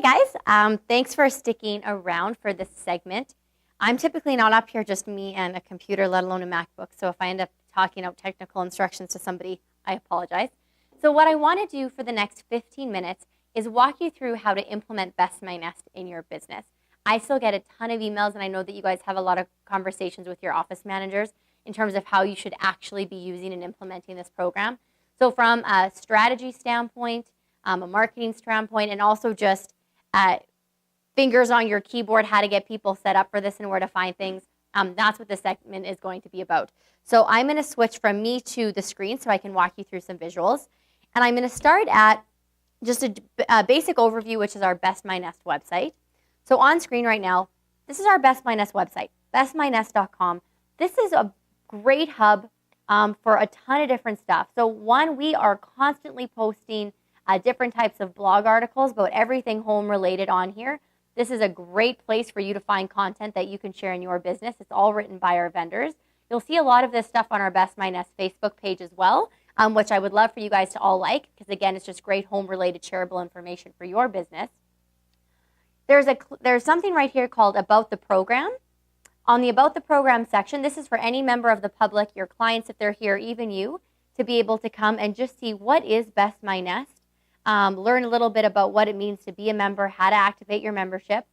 Hey guys, thanks for sticking around for this segment. I'm typically not up here, just me and a computer, let alone a MacBook. So if I end up talking out technical instructions to somebody, I apologize. So what I want to do for the next 15 minutes is walk you through how to implement Best My Nest in your business. I still get a ton of emails, and I know that you guys have a lot of conversations with your office managers in terms of how you should actually be using and implementing this program. So from a strategy standpoint, a marketing standpoint, and also just fingers on your keyboard, how to get people set up for this and where to find things. That's what this segment is going to be about. So I'm going to switch from me to the screen so I can walk you through some visuals. And I'm going to start at just a basic overview, which is our Best My Nest website. So on screen right now, this is our Best My Nest website, bestmynest.com. This is a great hub for a ton of different stuff. So one, we are constantly posting different types of blog articles about everything home related on here. This is a great place for you to find content that you can share in your business. It's all written by our vendors. You'll see a lot of this stuff on our Best My Nest Facebook page as well, which I would love for you guys to all like, because again, it's just great home related shareable information for your business. There's something right here called About the Program. On the About the Program section, this is for any member of the public, your clients if they're here, even you, to be able to come and just see what is Best My Nest. Learn a little bit about what it means to be a member, how to activate your membership.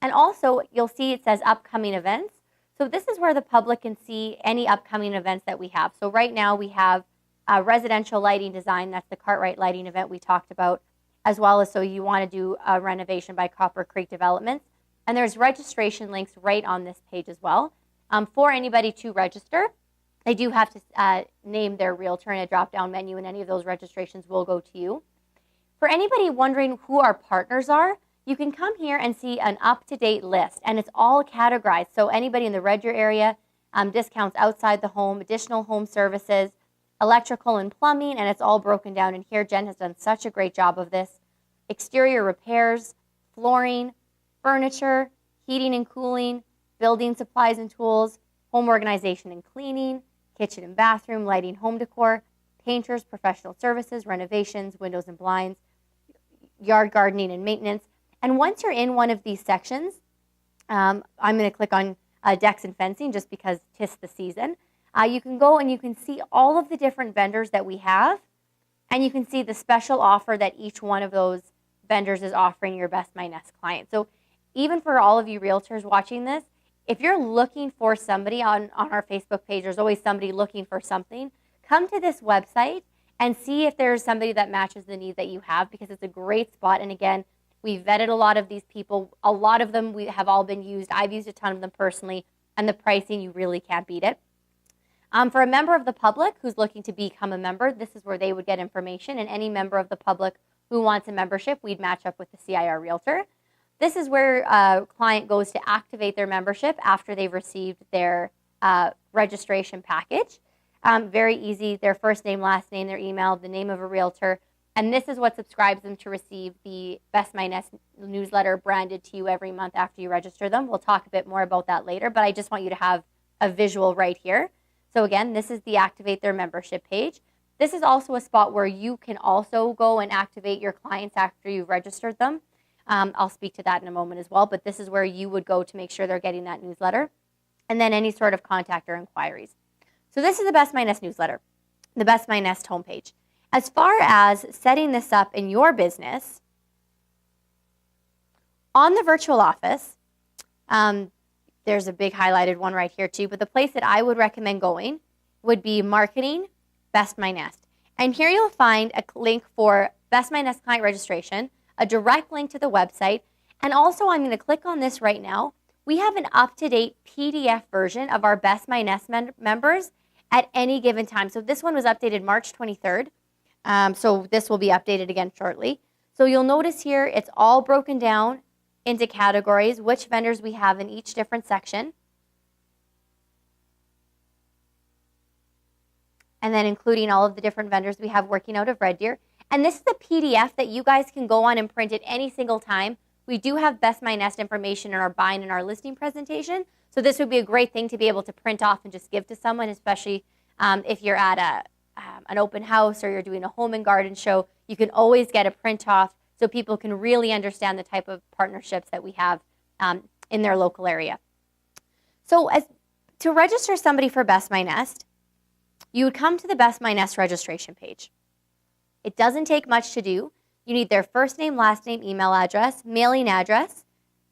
And also, you'll see it says upcoming events. So this is where the public can see any upcoming events that we have. So right now we have residential lighting design. That's the Cartwright lighting event we talked about, as well as so you want to do a renovation by Copper Creek Developments. And there's registration links right on this page as well. For anybody to register, they do have to name their realtor in a drop-down menu, and any of those registrations will go to you. For anybody wondering who our partners are, you can come here and see an up-to-date list, and it's all categorized. So anybody in the Red Deer area, discounts outside the home, additional home services, electrical and plumbing, and it's all broken down in here. Jen has done such a great job of this. Exterior repairs, flooring, furniture, heating and cooling, building supplies and tools, home organization and cleaning, kitchen and bathroom, lighting, home decor, painters, professional services, renovations, windows and blinds, yard gardening and maintenance. And once you're in one of these sections, I'm going to click on decks and fencing just because 'tis the season. You can go and you can see all of the different vendors that we have, and you can see the special offer that each one of those vendors is offering your Best My Nest client. So even for all of you realtors watching this, if you're looking for somebody on our Facebook page, there's always somebody looking for something, come to this website and see if there's somebody that matches the need that you have, because it's a great spot. And again, we've vetted a lot of these people. A lot of them we have all been used. I've used a ton of them personally, and the pricing, you really can't beat it. For a member of the public who's looking to become a member, this is where they would get information. And any member of the public who wants a membership, we'd match up with the CIR realtor. This is where a client goes to activate their membership after they've received their registration package. Very easy, their first name, last name, their email, the name of a realtor. And this is what subscribes them to receive the Best My Nest newsletter branded to you every month after you register them. We'll talk a bit more about that later, but I just want you to have a visual right here. So again, this is the Activate Their Membership page. This is also a spot where you can also go and activate your clients after you've registered them. I'll speak to that in a moment as well, but this is where you would go to make sure they're getting that newsletter. And then any sort of contact or inquiries. So this is the Best My Nest newsletter, the Best My Nest homepage. As far as setting this up in your business, on the virtual office, there's a big highlighted one right here too, but the place that I would recommend going would be Marketing, Best My Nest. And here you'll find a link for Best My Nest client registration, a direct link to the website, and also I'm going to click on this right now. We have an up-to-date PDF version of our Best My Nest members at any given time. So this one was updated March 23rd. So this will be updated again shortly. So you'll notice here it's all broken down into categories, which vendors we have in each different section. And then including all of the different vendors we have working out of Red Deer. And this is a PDF that you guys can go on and print at any single time. We do have Best My Nest information in our buying and our listing presentation. So this would be a great thing to be able to print off and just give to someone, especially if you're at an open house or you're doing a home and garden show. You can always get a print off so people can really understand the type of partnerships that we have in their local area. So to register somebody for Best My Nest, you would come to the Best My Nest registration page. It doesn't take much to do. You need their first name, last name, email address, mailing address,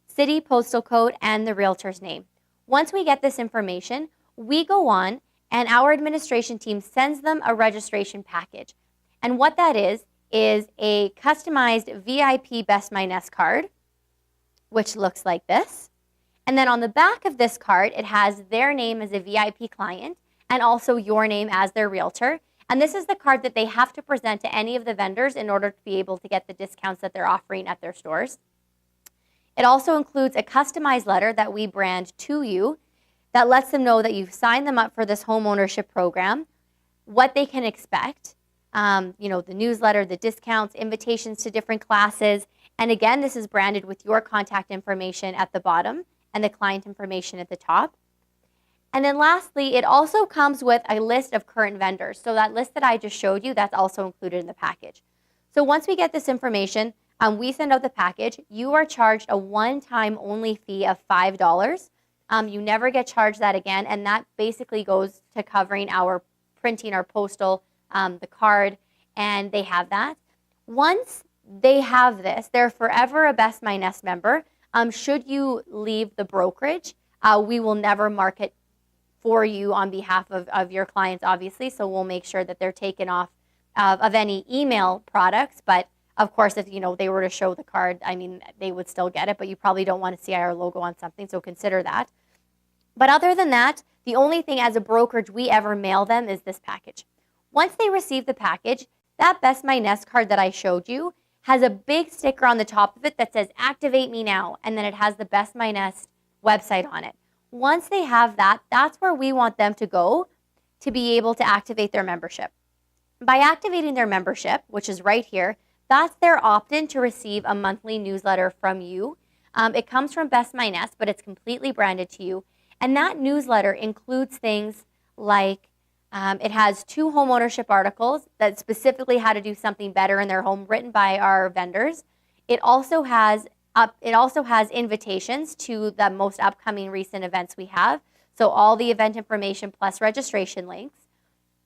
city, postal code, and the realtor's name. Once we get this information, we go on and our administration team sends them a registration package. And what that is a customized VIP Best My Nest card, which looks like this. And then on the back of this card, it has their name as a VIP client and also your name as their realtor. And this is the card that they have to present to any of the vendors in order to be able to get the discounts that they're offering at their stores. It also includes a customized letter that we brand to you that lets them know that you've signed them up for this home ownership program, what they can expect, the newsletter, the discounts, invitations to different classes. And again, this is branded with your contact information at the bottom and the client information at the top. And then lastly, it also comes with a list of current vendors. So that list that I just showed you, that's also included in the package. So once we get this information, we send out the package. You are charged a one-time only fee of $5. You never get charged that again, and that basically goes to covering our printing, our postal, the card, and they have that. Once they have this, they're forever a Best My Nest member. Should you leave the brokerage, we will never market for you on behalf of your clients, obviously, so we'll make sure that they're taken off of any email products, but of course, if they were to show the card, they would still get it, but you probably don't want a CIR logo on something, so consider that. But other than that, the only thing as a brokerage we ever mail them is this package. Once they receive the package, that Best My Nest card that I showed you has a big sticker on the top of it that says, "Activate me now," and then it has the Best My Nest website on it. Once they have that, that's where we want them to go to be able to activate their membership. By activating their membership, which is right here, that's their opt-in to receive a monthly newsletter from you. It comes from Best My Nest, but it's completely branded to you. And that newsletter includes things like it has 2 home ownership articles that specifically how to do something better in their home written by our vendors. It also has invitations to the most upcoming recent events we have. So all the event information plus registration links.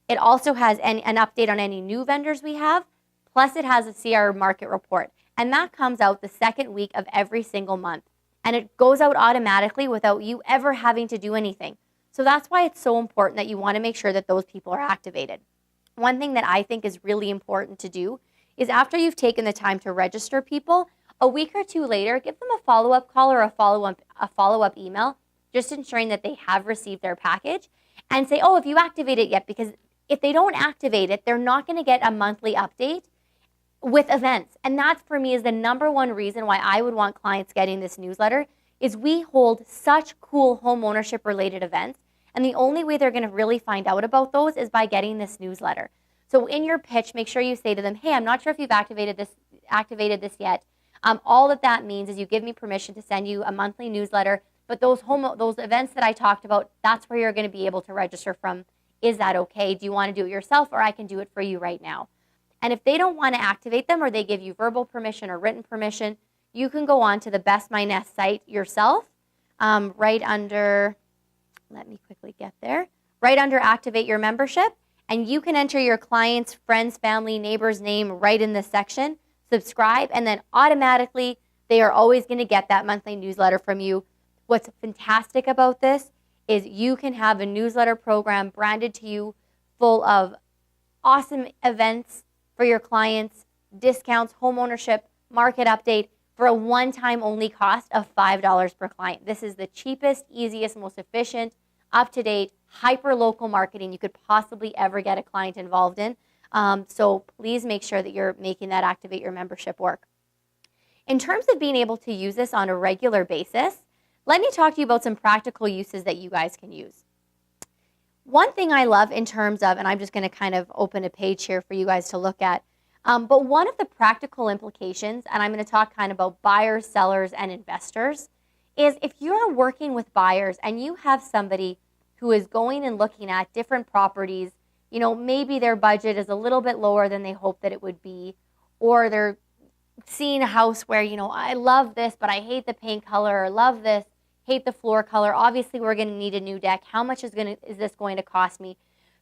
It also has an update on any new vendors we have. Plus it has a CIR market report. And that comes out the second week of every single month. And it goes out automatically without you ever having to do anything. So that's why it's so important that you want to make sure that those people are activated. One thing that I think is really important to do is after you've taken the time to register people, a week or 2 later, give them a follow-up call or a follow-up email, just ensuring that they have received their package, and say, "Oh, have you activated it yet?" Because if they don't activate it, they're not going to get a monthly update with events. And that, for me, is the number one reason why I would want clients getting this newsletter, is we hold such cool home ownership related events. And the only way they're going to really find out about those is by getting this newsletter. So in your pitch, make sure you say to them, "Hey, I'm not sure if you've activated this yet. All that means is you give me permission to send you a monthly newsletter, but those events that I talked about, that's where you're going to be able to register from. Is that okay? Do you want to do it yourself, or I can do it for you right now?" And if they don't want to activate them, or they give you verbal permission or written permission, you can go on to the Best My Nest site yourself, right under, let me quickly get there, right under Activate Your Membership, and you can enter your client's, friend's, family, neighbor's name right in this section, subscribe, and then automatically they are always going to get that monthly newsletter from you. What's fantastic about this is you can have a newsletter program branded to you full of awesome events for your clients, discounts, home ownership, market update for a one-time only cost of $5 per client. This is the cheapest, easiest, most efficient, up-to-date, hyper-local marketing you could possibly ever get a client involved in. So please make sure that you're making that Activate Your Membership work. In terms of being able to use this on a regular basis, let me talk to you about some practical uses that you guys can use. One thing I love in terms of, and I'm just going to kind of open a page here for you guys to look at, but one of the practical implications, and I'm going to talk kind of about buyers, sellers, and investors, is if you're working with buyers and you have somebody who is going and looking at different properties, maybe their budget is a little bit lower than they hoped that it would be, or they're seen a house where, I love this, but I hate the paint color, or love this, hate the floor color. Obviously, we're going to need a new deck. How much is this going to cost me?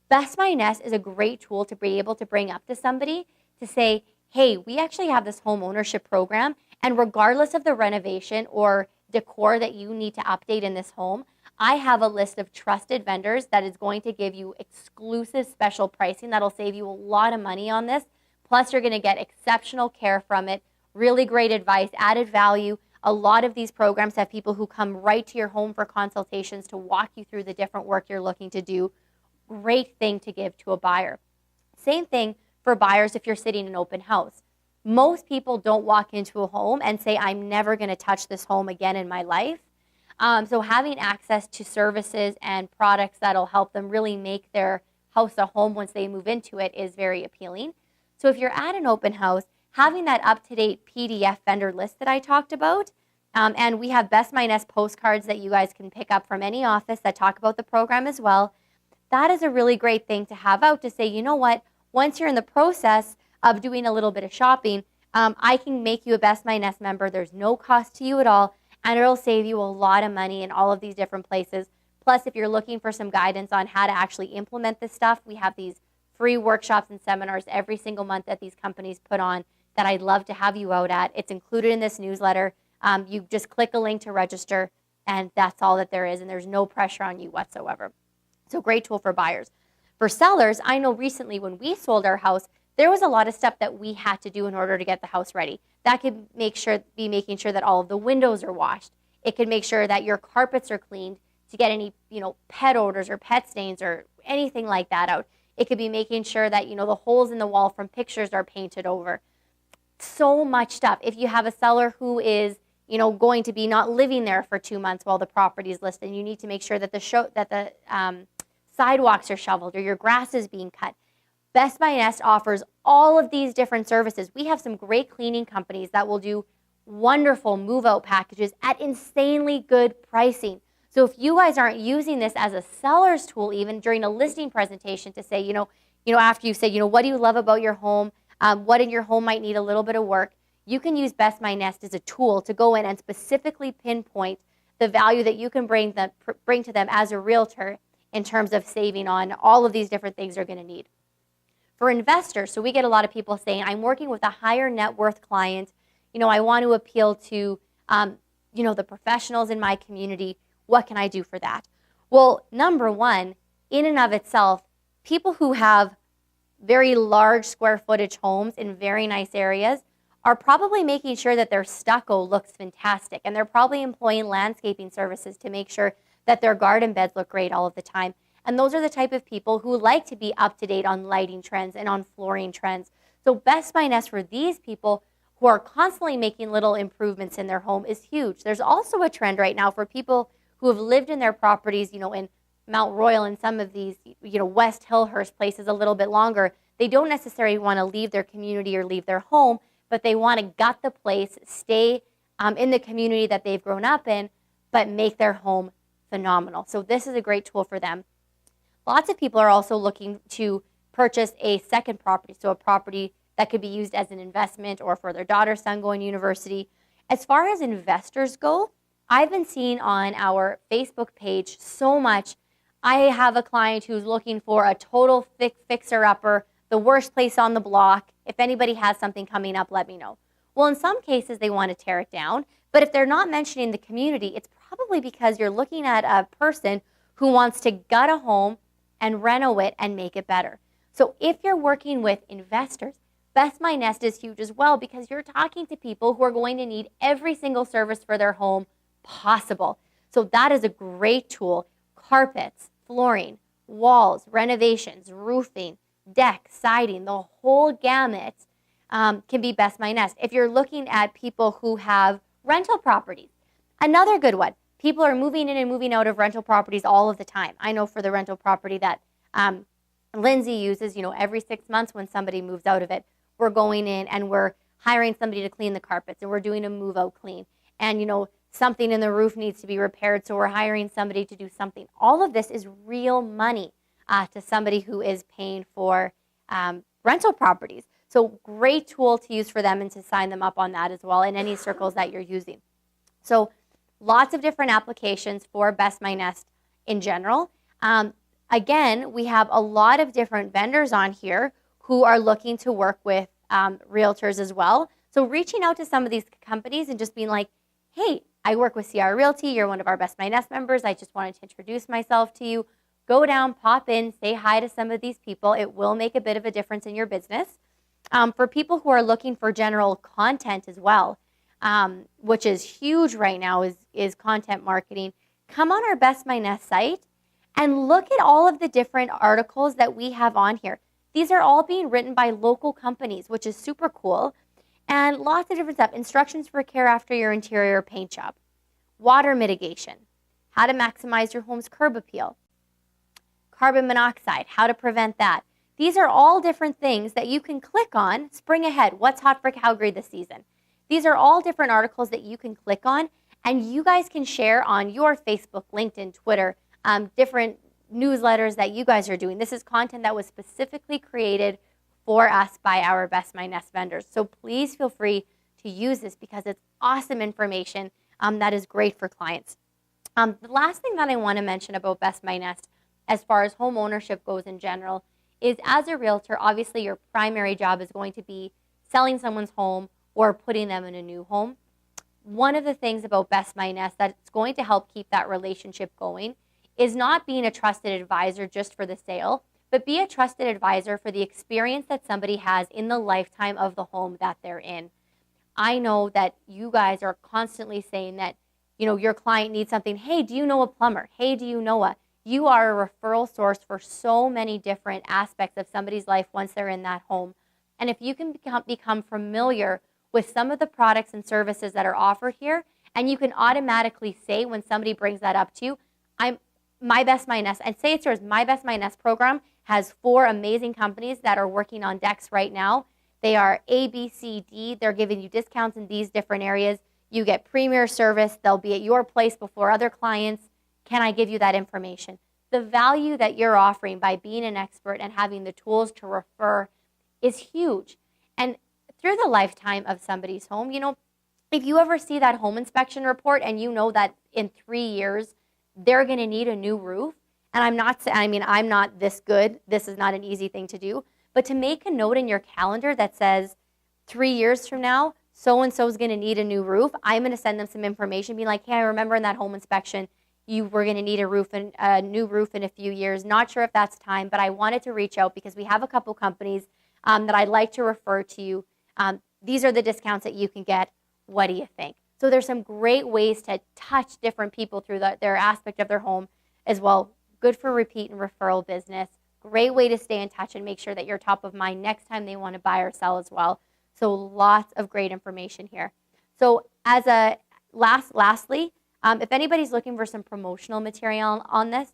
Best My Nest is a great tool to be able to bring up to somebody to say, hey, we actually have this home ownership program, and regardless of the renovation or decor that you need to update in this home, I have a list of trusted vendors that is going to give you exclusive special pricing that'll save you a lot of money on this. Plus, you're going to get exceptional care from it, really great advice, added value. A lot of these programs have people who come right to your home for consultations to walk you through the different work you're looking to do. Great thing to give to a buyer. Same thing for buyers if you're sitting in an open house. Most people don't walk into a home and say, I'm never going to touch this home again in my life. So having access to services and products that'll help them really make their house a home once they move into it is very appealing. So if you're at an open house, having that up-to-date PDF vendor list that I talked about, and we have Best My Nest postcards that you guys can pick up from any office that talk about the program as well. That is a really great thing to have out to say, you know what, once you're in the process of doing a little bit of shopping, I can make you a Best My Nest member. There's no cost to you at all, and it'll save you a lot of money in all of these different places. Plus, if you're looking for some guidance on how to actually implement this stuff, we have these free workshops and seminars every single month that these companies put on that I'd love to have you out at. It's included in this newsletter. You just click a link to register, and that's all that there is, and there's no pressure on you whatsoever. So great tool for buyers. For sellers, I know recently when we sold our house, there was a lot of stuff that we had to do in order to get the house ready. That could be making sure that all of the windows are washed. It could make sure that your carpets are cleaned to get any, pet odors or pet stains or anything like that out. It could be making sure that, the holes in the wall from pictures are painted over. So much stuff. If you have a seller who is, going to be not living there for 2 months while the property is listed, you need to make sure that the sidewalks are shoveled or your grass is being cut. Best My Nest offers all of these different services. We have some great cleaning companies that will do wonderful move-out packages at insanely good pricing. So if you guys aren't using this as a seller's tool, even during a listing presentation to say, after you say, what do you love about your home? What in your home might need a little bit of work? You can use Best My Nest as a tool to go in and specifically pinpoint the value that you can bring to them as a realtor in terms of saving on all of these different things they're going to need. For investors, so we get a lot of people saying, I'm working with a higher net worth client. I want to appeal to, the professionals in my community. What can I do for that? Well, number one, in and of itself, people who have very large square footage homes in very nice areas are probably making sure that their stucco looks fantastic. And they're probably employing landscaping services to make sure that their garden beds look great all of the time. And those are the type of people who like to be up to date on lighting trends and on flooring trends. So Best My Nest for these people who are constantly making little improvements in their home is huge. There's also a trend right now for people who have lived in their properties, in Mount Royal and some of these, West Hillhurst places a little bit longer. They don't necessarily want to leave their community or leave their home, but they want to gut the place, stay in the community that they've grown up in, but make their home phenomenal. So this is a great tool for them. Lots of people are also looking to purchase a second property, so a property that could be used as an investment or for their daughter, son going to university. As far as investors go, I've been seeing on our Facebook page so much. I have a client who's looking for a total fixer-upper, the worst place on the block. If anybody has something coming up, let me know. Well, in some cases, they want to tear it down. But if they're not mentioning the community, it's probably because you're looking at a person who wants to gut a home and renovate it and make it better. So if you're working with investors, Best My Nest is huge as well because you're talking to people who are going to need every single service for their home possible. So that is a great tool. Carpets, flooring, walls, renovations, roofing, deck, siding, the whole gamut can be Best My Nest. If you're looking at people who have rental properties, another good one. People are moving in and moving out of rental properties all of the time. I know for the rental property that Lindsay uses, every 6 months when somebody moves out of it, we're going in and we're hiring somebody to clean the carpets and we're doing a move out clean. And, something in the roof needs to be repaired, so we're hiring somebody to do something. All of this is real money to somebody who is paying for rental properties. So great tool to use for them and to sign them up on that as well in any circles that you're using. So lots of different applications for Best My Nest in general. Again, we have a lot of different vendors on here who are looking to work with realtors as well. So reaching out to some of these companies and just being like, hey, I work with CIR Realty. You're one of our Best My Nest members. I just wanted to introduce myself to you. Go down, pop in, say hi to some of these people. It will make a bit of a difference in your business. For people who are looking for general content as well, which is huge right now, is content marketing. Come on our Best My Nest site and look at all of the different articles that we have on here. These are all being written by local companies, which is super cool. And lots of different stuff. Instructions for care after your interior paint job. Water mitigation. How to maximize your home's curb appeal. Carbon monoxide. How to prevent that. These are all different things that you can click on. Spring ahead. What's hot for Calgary this season? These are all different articles that you can click on, and you guys can share on your Facebook, LinkedIn, Twitter, different newsletters that you guys are doing. This is content that was specifically created for us by our Best My Nest vendors. So please feel free to use this because it's awesome information that is great for clients. The last thing that I want to mention about Best My Nest as far as home ownership goes in general is, as a realtor, obviously your primary job is going to be selling someone's home or putting them in a new home. One of the things about Best My Nest that's going to help keep that relationship going is not being a trusted advisor just for the sale, but be a trusted advisor for the experience that somebody has in the lifetime of the home that they're in. I know that you guys are constantly saying that, you know, your client needs something. Hey, do you know a plumber? Hey, do you know a... You are a referral source for so many different aspects of somebody's life once they're in that home. And if you can become familiar with some of the products and services that are offered here, and you can automatically say when somebody brings that up to you, My Best My Nest, and say it's yours, My Best My Nest program has 4 amazing companies that are working on decks right now. They are A, B, C, D. They're giving you discounts in these different areas. You get premier service. They'll be at your place before other clients. Can I give you that information? The value that you're offering by being an expert and having the tools to refer is huge. And through the lifetime of somebody's home, you know, if you ever see that home inspection report and you know that in 3 years they're going to need a new roof, and I'm not this good. This is not an easy thing to do. But to make a note in your calendar that says 3 years from now, so-and-so is going to need a new roof, I'm going to send them some information, be like, hey, I remember in that home inspection, you were going to need a new roof in a few years. Not sure if that's time, but I wanted to reach out because we have a couple companies that I'd like to refer to you. These are the discounts that you can get. What do you think? So there's some great ways to touch different people through their aspect of their home as well. Good for repeat and referral business. Great way to stay in touch and make sure that you're top of mind next time they want to buy or sell as well. So lots of great information here. So as a lastly, if anybody's looking for some promotional material on this,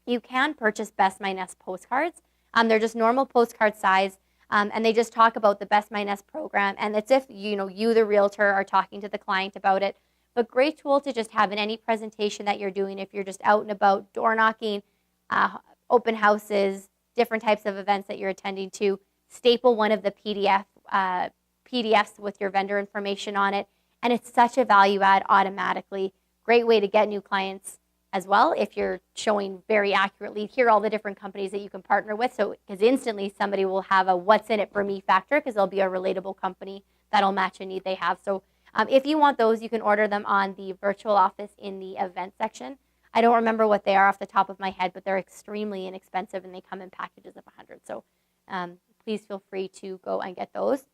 you can purchase Best My Nest postcards. They're just normal postcard size, and they just talk about the Best My Nest program. And it's if you, the realtor, are talking to the client about it. But great tool to just have in any presentation that you're doing if you're just out and about, door knocking, open houses, different types of events that you're attending to. Staple one of the PDFs with your vendor information on it. And it's such a value add automatically. Great way to get new clients as well if you're showing very accurately. Here are all the different companies that you can partner with. So because instantly somebody will have a what's in it for me factor because they'll be a relatable company that'll match a need they have. So if you want those, you can order them on the virtual office in the event section. I don't remember what they are off the top of my head, but they're extremely inexpensive and they come in packages of 100. So please feel free to go and get those.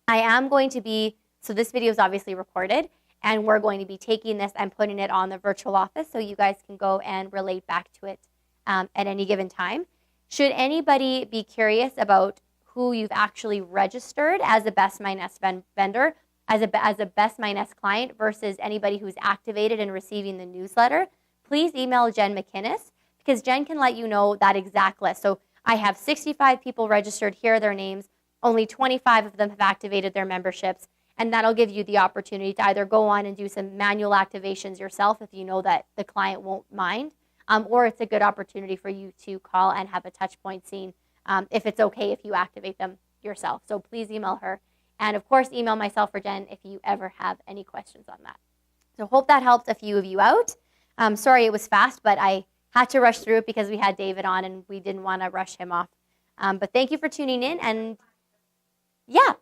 I am going to be, so this video is obviously recorded, and we're going to be taking this and putting it on the virtual office so you guys can go and relate back to it at any given time. Should anybody be curious about who you've actually registered as a Best My Nest vendor, as a Best My Nest client versus anybody who's activated and receiving the newsletter, please email Jen McInnes because Jen can let you know that exact list. So I have 65 people registered. Here are their names. Only 25 of them have activated their memberships. And that'll give you the opportunity to either go on and do some manual activations yourself if you know that the client won't mind, or it's a good opportunity for you to call and have a touch point seeing if it's okay if you activate them yourself. So please email her. And of course, email myself or Jen if you ever have any questions on that. So hope that helped a few of you out. Sorry it was fast, but I had to rush through it because we had David on and we didn't want to rush him off. But thank you for tuning in. And yeah,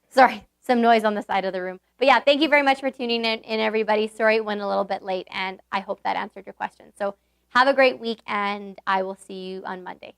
sorry, some noise on the side of the room. But yeah, thank you very much for tuning in, everybody. Sorry it went a little bit late, and I hope that answered your question. So have a great week, and I will see you on Monday.